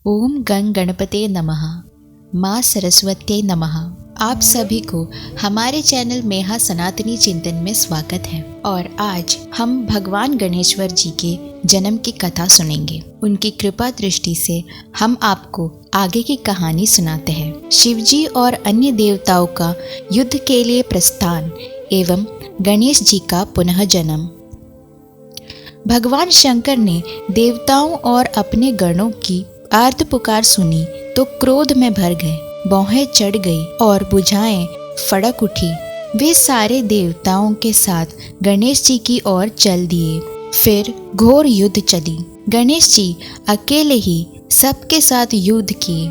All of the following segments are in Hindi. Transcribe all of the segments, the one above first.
ओम गं गणपते नमः। माँ सरस्वती नमः। आप सभी को हमारे चैनल मेहा सनातनी चिंतन में स्वागत है। और आज हम भगवान गणेश्वर जी के जन्म की कथा सुनेंगे। उनकी कृपा दृष्टि से हम आपको आगे की कहानी सुनाते हैं। शिवजी और अन्य देवताओं का युद्ध के लिए प्रस्थान एवं गणेश जी का पुनः जन्म। भगवान शंकर ने देवताओं और अपने गणों की आर्त पुकार सुनी तो क्रोध में भर गए, भौहें चढ़ गई और भुजाएं फड़क उठी। वे सारे देवताओं के साथ गणेश जी की ओर चल दिए। फिर घोर युद्ध चली। गणेश जी अकेले ही सबके साथ युद्ध किए,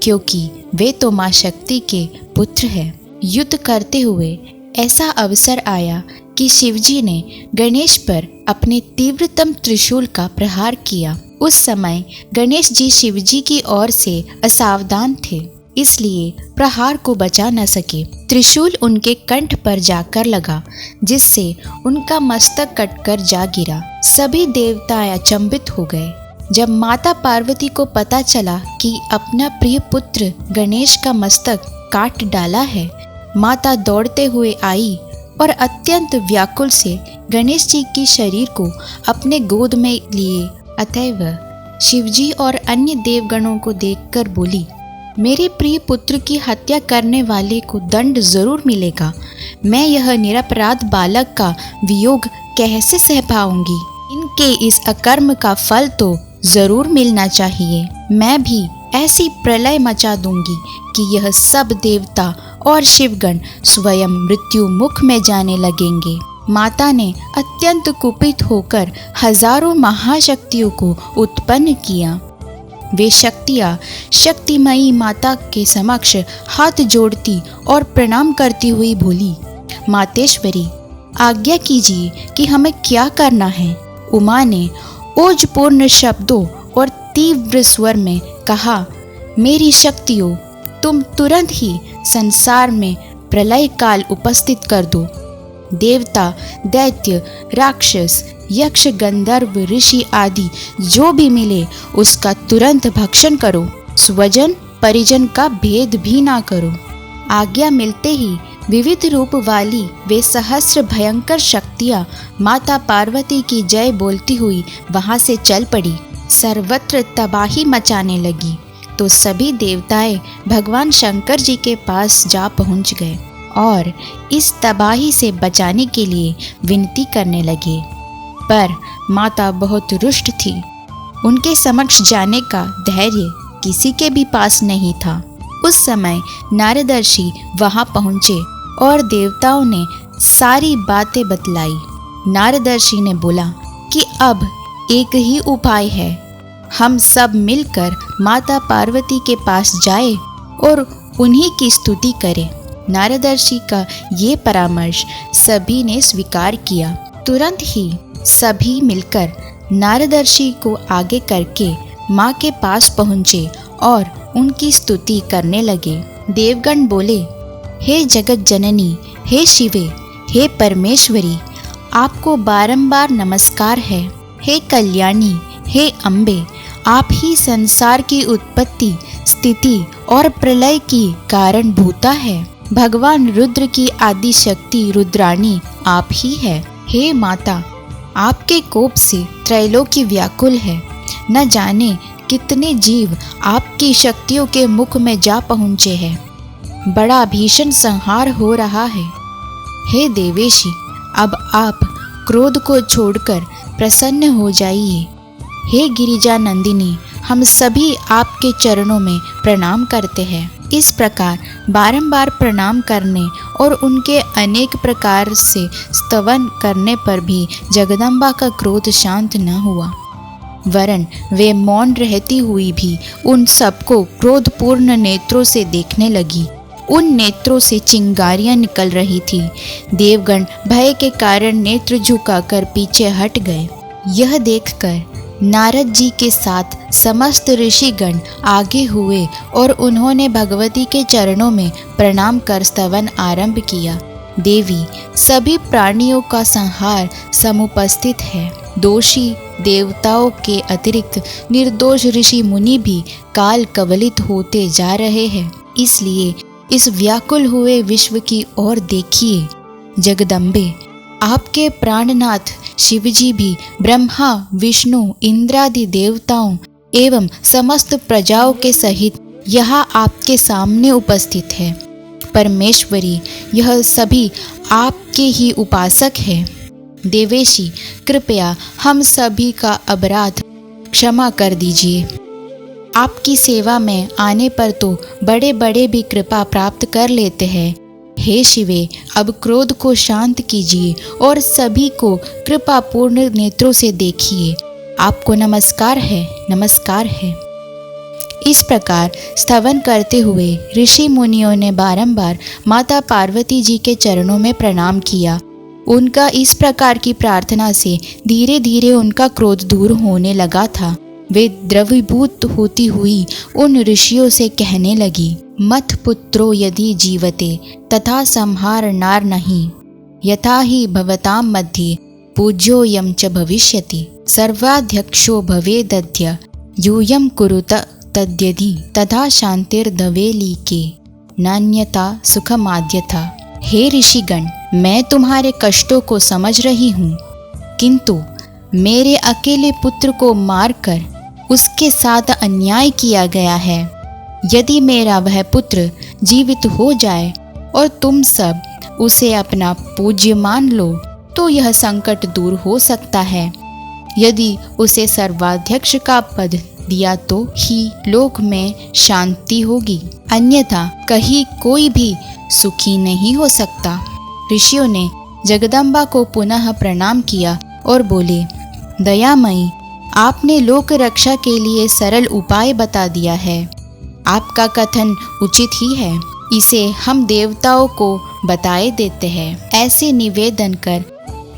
क्योंकि वे तो माँ शक्ति के पुत्र हैं। युद्ध करते हुए ऐसा अवसर आया कि शिवजी ने गणेश पर अपने तीव्रतम त्रिशूल का प्रहार किया। उस समय गणेश जी शिवजी की ओर से असावधान थे, इसलिए प्रहार को बचा न सके। त्रिशूल उनके कंठ पर जाकर लगा, जिससे उनका मस्तक कटकर जा गिरा। सभी देवता अचंभित हो गए। जब माता पार्वती को पता चला कि अपना प्रिय पुत्र गणेश का मस्तक काट डाला है, माता दौड़ते हुए आई और अत्यंत व्याकुल से गणेश जी के शरीर को अपने गोद में लिए। अतएव शिवजी और अन्य देवगणों को देखकर बोली, मेरे प्रिय पुत्र की हत्या करने वाले को दंड जरूर मिलेगा। मैं यह निरपराध बालक का वियोग कैसे सह पाऊंगी? इनके इस अकर्म का फल तो जरूर मिलना चाहिए। मैं भी ऐसी प्रलय मचा दूंगी कि यह सब देवता और शिवगण स्वयं मृत्यु मुख में जाने लगेंगे। माता ने अत्यंत कुपित होकर हजारों महाशक्तियों को उत्पन्न किया। वे शक्तियाँ शक्तिमयी माता के समक्ष हाथ जोड़ती और प्रणाम करती हुई बोली, मातेश्वरी, आज्ञा कीजिए कि हमें क्या करना है। उमा ने ओजपूर्ण शब्दों और तीव्र स्वर में कहा, मेरी शक्तियों, तुम तुरंत ही संसार में प्रलय काल उपस्थित कर दो। देवता, दैत्य, राक्षस, यक्ष, गंधर्व, ऋषि आदि जो भी मिले उसका तुरंत भक्षण करो। स्वजन परिजन का भेद भी ना करो। आज्ञा मिलते ही विविध रूप वाली वे सहस्र भयंकर शक्तियाँ माता पार्वती की जय बोलती हुई वहां से चल पड़ी। सर्वत्र तबाही मचाने लगी तो सभी देवताएं भगवान शंकर जी के पास जा पहुंच गए और इस तबाही से बचाने के लिए विनती करने लगे। पर माता बहुत रुष्ट थी। उनके समक्ष जाने का धैर्य किसी के भी पास नहीं था। उस समय नारदर्षि वहां पहुंचे और देवताओं ने सारी बातें बतलाई। नारदर्षि ने बोला कि अब एक ही उपाय है, हम सब मिलकर माता पार्वती के पास जाए और उन्हीं की स्तुति करें। नारदर्षि का ये परामर्श सभी ने स्वीकार किया। तुरंत ही सभी मिलकर नारदर्षि को आगे करके माँ के पास पहुँचे और उनकी स्तुति करने लगे। देवगण बोले, हे जगत जननी, हे शिवे, हे परमेश्वरी, आपको बारंबार नमस्कार है। हे कल्याणी, हे अम्बे, आप ही संसार की उत्पत्ति, स्थिति और प्रलय की कारण भूता है। भगवान रुद्र की आदि शक्ति रुद्राणी आप ही है। हे माता, आपके कोप से त्रैलोकी व्याकुल है। न जाने कितने जीव आपकी शक्तियों के मुख में जा पहुँचे हैं। बड़ा भीषण संहार हो रहा है। हे देवेशी, अब आप क्रोध को छोड़कर प्रसन्न हो जाइए। हे गिरिजा नंदिनी, हम सभी आपके चरणों में प्रणाम करते हैं। इस प्रकार बारंबार प्रणाम करने और उनके अनेक प्रकार से स्तवन करने पर भी जगदम्बा का क्रोध शांत न हुआ, वरन वे मौन रहती हुई भी उन सबको क्रोधपूर्ण नेत्रों से देखने लगी। उन नेत्रों से चिंगारियां निकल रही थी। देवगण भय के कारण नेत्र झुकाकर पीछे हट गए। यह देखकर नारद जी के साथ समस्त ऋषिगण आगे हुए और उन्होंने भगवती के चरणों में प्रणाम कर स्तवन आरंभ किया। देवी, सभी प्राणियों का संहार समुपस्थित है। दोषी देवताओं के अतिरिक्त निर्दोष ऋषि मुनि भी काल कवलित होते जा रहे हैं। इसलिए इस व्याकुल हुए विश्व की ओर देखिए। जगदम्बे, आपके प्राणनाथ शिवजी भी ब्रह्मा, विष्णु, इंद्रादि देवताओं एवं समस्त प्रजाओं के सहित यहाँ आपके सामने उपस्थित है। परमेश्वरी, यह सभी आपके ही उपासक हैं। देवेशी, कृपया हम सभी का अपराध क्षमा कर दीजिए। आपकी सेवा में आने पर तो बड़े बड़े भी कृपा प्राप्त कर लेते हैं। हे शिवे, अब क्रोध को शांत कीजिए और सभी को कृपापूर्ण नेत्रों से देखिए। आपको नमस्कार है, नमस्कार है। इस प्रकार स्तवन करते हुए ऋषि मुनियों ने बारंबार माता पार्वती जी के चरणों में प्रणाम किया। उनका इस प्रकार की प्रार्थना से धीरे धीरे उनका क्रोध दूर होने लगा था। वे द्रवीभूत होती हुई उन ऋषियों से कहने लगी, मत पुत्रो यदि जीवते तथा संहार नार नहीं, यथा ही भवतां मध्ये पूज्योयं च भविष्यति, सर्वाध्यक्षो भवेदद्य यूयं कुरुत तद्यदि तथा शांतिर्दवेलीके नान्यता सुखमाद्यथा। हे ऋषिगण, मैं तुम्हारे कष्टों को समझ रही हूँ, किंतु मेरे अकेले पुत्र को मारकर उसके साथ अन्याय किया गया है। यदि मेरा वह पुत्र जीवित हो जाए और तुम सब उसे अपना पूज्य मान लो तो यह संकट दूर हो सकता है। यदि उसे सर्वाध्यक्ष का पद दिया तो ही लोक में शांति होगी, अन्यथा कहीं कोई भी सुखी नहीं हो सकता। ऋषियों ने जगदम्बा को पुनः प्रणाम किया और बोले, दयामयी, आपने लोक रक्षा के लिए सरल उपाय बता दिया है। आपका कथन उचित ही है, इसे हम देवताओं को बताए देते हैं। ऐसे निवेदन कर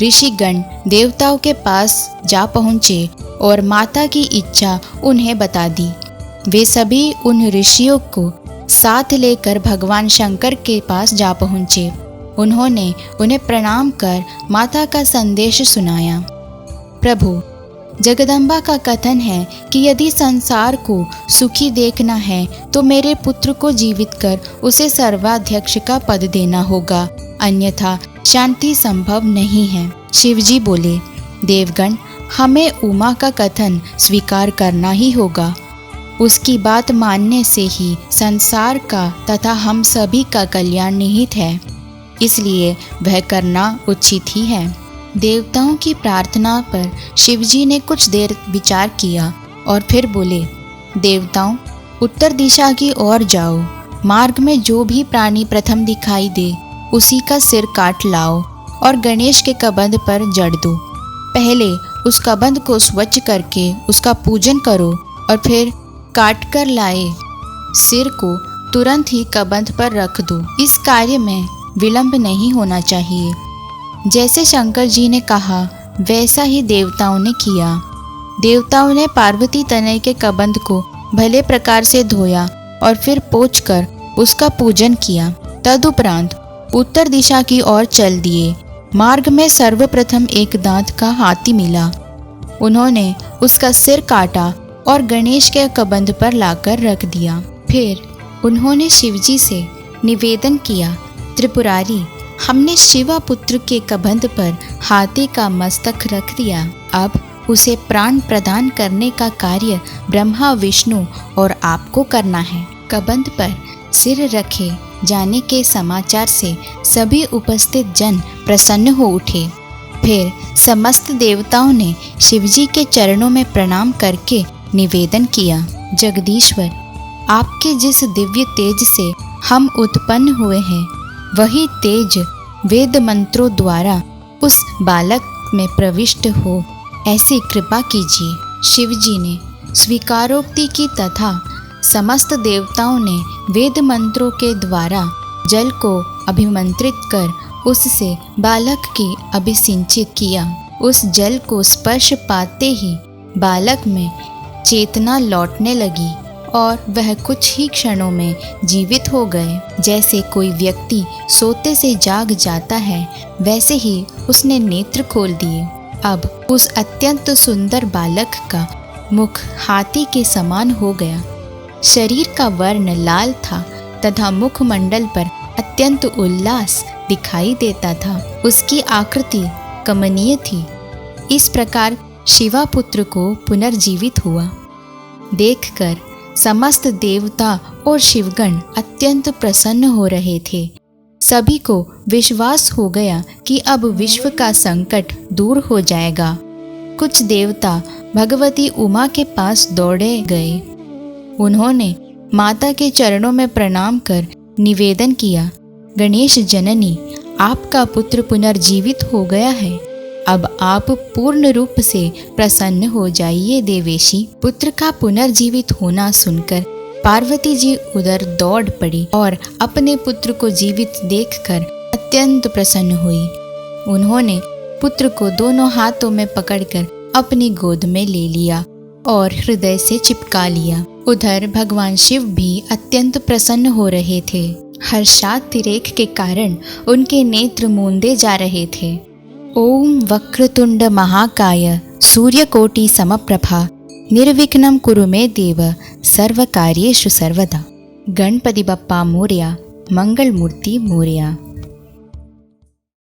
ऋषिगण देवताओं के पास जा पहुँचे और माता की इच्छा उन्हें बता दी। वे सभी उन ऋषियों को साथ लेकर भगवान शंकर के पास जा पहुँचे। उन्होंने उन्हें प्रणाम कर माता का संदेश सुनाया। प्रभु, जगदम्बा का कथन है कि यदि संसार को सुखी देखना है तो मेरे पुत्र को जीवित कर उसे सर्वाध्यक्ष का पद देना होगा, अन्यथा शांति संभव नहीं है। शिवजी बोले, देवगण, हमें उमा का कथन स्वीकार करना ही होगा। उसकी बात मानने से ही संसार का तथा हम सभी का कल्याण निहित है, इसलिए वह करना उचित ही है। देवताओं की प्रार्थना पर शिवजी ने कुछ देर विचार किया और फिर बोले, देवताओं, उत्तर दिशा की ओर जाओ। मार्ग में जो भी प्राणी प्रथम दिखाई दे उसी का सिर काट लाओ और गणेश के कबंध पर जड़ दो। पहले उस कबंध को स्वच्छ करके उसका पूजन करो और फिर काट कर लाए सिर को तुरंत ही कबंध पर रख दो। इस कार्य में विलंब नहीं होना चाहिए। जैसे शंकर जी ने कहा वैसा ही देवताओं ने किया। देवताओं ने पार्वती तनय के कबंध को भले प्रकार से धोया और फिर पोंछकर उसका पूजन किया। तदुपरांत उत्तर दिशा की ओर चल दिए। मार्ग में सर्वप्रथम एक दांत का हाथी मिला। उन्होंने उसका सिर काटा और गणेश के कबंध पर लाकर रख दिया। फिर उन्होंने शिवजी से निवेदन किया, त्रिपुरारी, हमने शिवा पुत्र के कबंध पर हाथी का मस्तक रख दिया। अब उसे प्राण प्रदान करने का कार्य ब्रह्मा, विष्णु और आपको करना है। कबंध पर सिर रखे जाने के समाचार से सभी उपस्थित जन प्रसन्न हो उठे। फिर समस्त देवताओं ने शिवजी के चरणों में प्रणाम करके निवेदन किया, जगदीश्वर, आपके जिस दिव्य तेज से हम उत्पन्न हुए हैं वही तेज वेद मंत्रों द्वारा उस बालक में प्रविष्ट हो, ऐसी कृपा कीजिए। शिवजी ने स्वीकारोक्ति की तथा समस्त देवताओं ने वेद मंत्रों के द्वारा जल को अभिमंत्रित कर उससे बालक की अभिसिंचित किया। उस जल को स्पर्श पाते ही बालक में चेतना लौटने लगी और वह कुछ ही क्षणों में जीवित हो गए। जैसे कोई व्यक्ति सोते से जाग जाता है वैसे ही उसने नेत्र खोल दिए। अब उस अत्यंत सुंदर बालक का मुख हाथी के समान हो गया। शरीर का वर्ण लाल था तथा मुखमंडल पर अत्यंत उल्लास दिखाई देता था। उसकी आकृति कमनीय थी। इस प्रकार शिवापुत्र को पुनर्जीवित हुआ। देखकर समस्त देवता और शिवगण अत्यंत प्रसन्न हो रहे थे। सभी को विश्वास हो गया कि अब विश्व का संकट दूर हो जाएगा। कुछ देवता भगवती उमा के पास दौड़े गए। उन्होंने माता के चरणों में प्रणाम कर निवेदन किया, गणेश जननी, आपका पुत्र पुनर्जीवित हो गया है। अब आप पूर्ण रूप से प्रसन्न हो जाइए देवेशी। पुत्र का पुनर्जीवित होना सुनकर पार्वती जी उधर दौड़ पड़ी और अपने पुत्र को जीवित देखकर अत्यंत प्रसन्न हुई। उन्होंने पुत्र को दोनों हाथों में पकड़कर अपनी गोद में ले लिया और हृदय से चिपका लिया। उधर भगवान शिव भी अत्यंत प्रसन्न हो रहे थे। हर्षातिरेक के कारण उनके नेत्र मूंदे जा रहे थे। ओम वक्रतुंड महाकाय सूर्यकोटि समप्रभा निर्विघ्नं कुरु मे देव सर्वकार्येषु सर्वदा। गणपति बप्पा मोरया, मंगल मूर्ति मोरया।